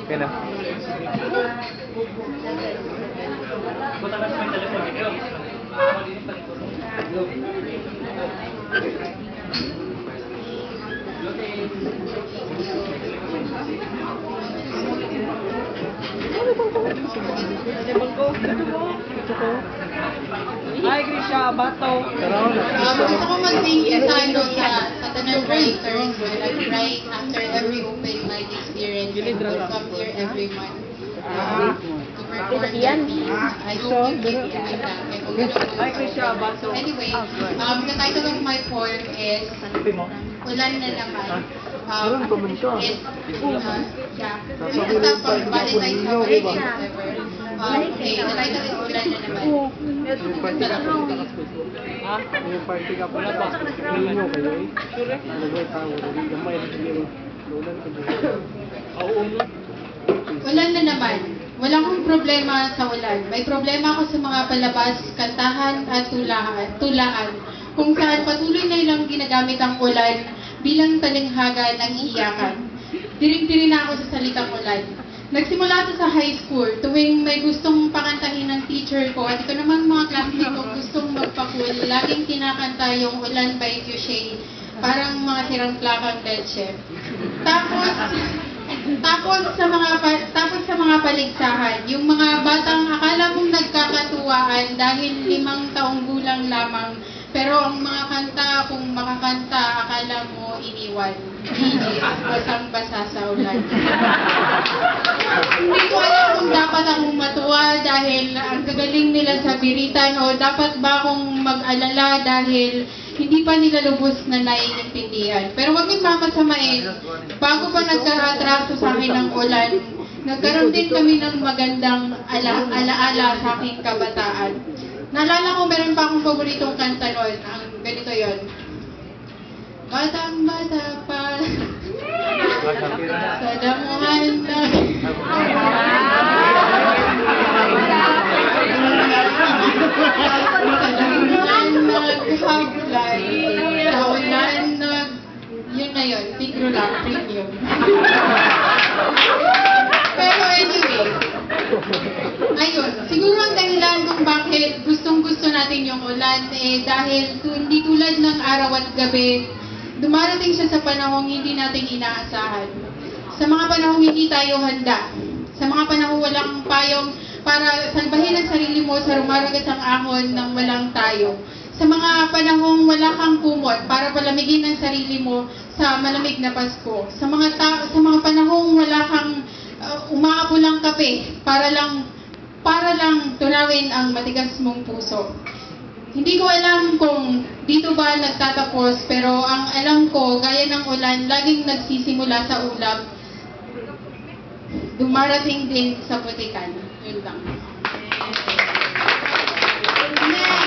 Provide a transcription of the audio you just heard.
Okay na. Hi, Grisha, Bato. Gusto ko mag-thank you sa Tanan Writers na nag-write after every open mic experience and will come here every month to perform their piece. I hope you keep doing that. Hi, Grisha, Bato. Anyway, the title of my poem is Ulan na Naman. It's basta pang Valentine's holiday, whatever. Okay, the title is Ulan na Naman. Yung party ka pala ba? Ninyo kayo eh. Sure eh. Ano ba yung tao? Gamay na siguro. Ulan na naman. Wala akong problema sa ulan. May problema ako sa mga palabas, kantahan at tulaan. Kung saan patuloy na ilang ginagamit ang ulan bilang talinghaga ng iiyakan. Diring-diri na ako sa salitang ulan. Nagsimula ito sa high school, tuwing may gustong pakantahin ng teacher ko at ito naman mga classmates ko gustong magpa-cool, laging kinakanta yung Ulan by Cushé, parang mga sirang plakang leche. Tapos sa mga paligsahan, yung mga batang akala mong nagkakatuwaan dahil 5 taong gulang lamang, pero ang mga kanta, kung makakanta, akala mo iniwan. Basang-basa sa ulan. Hindi ko alam kung dapat akong matuwa dahil ang gagaling nila sa biritan o dapat ba akong mag-alala dahil hindi pa nila lubos na naiintindihan. Pero huwag niyong mamasamain. Bago pa nagka-atraso sa akin ng ulan, nagkaroon din kami ng magandang alaala sa aking kabataan. Naalala ko, meron pa akong paboritong kanta noon. Ang ganito yon. Batang-bata pa sa damuhan na naghablay sa ulan yun na yun, tigro lang, premium. Pero anyway, ayun, siguro ang dahilan kung bakit gustong-gusto natin yung ulan dahil hindi tulad ng araw at gabi, dumarating siya sa panahong hindi natin inaasahan. Sa mga panahong hindi tayo handa. Sa mga panahong walang payong para salbahin ang sarili mo sa rumaragat ang ahon ng walang tayo. Sa mga panahong wala kang kumot para palamigin ang sarili mo sa malamig na Pasko. Sa mga panahong wala kang umaapulang kape para lang tunawin ang matigas mong puso. Hindi ko alam kung dito ba nagtatapos, pero ang alam ko, gaya ng ulan, laging nagsisimula sa ulap, dumarating din sa putikan. Yun lang. Next!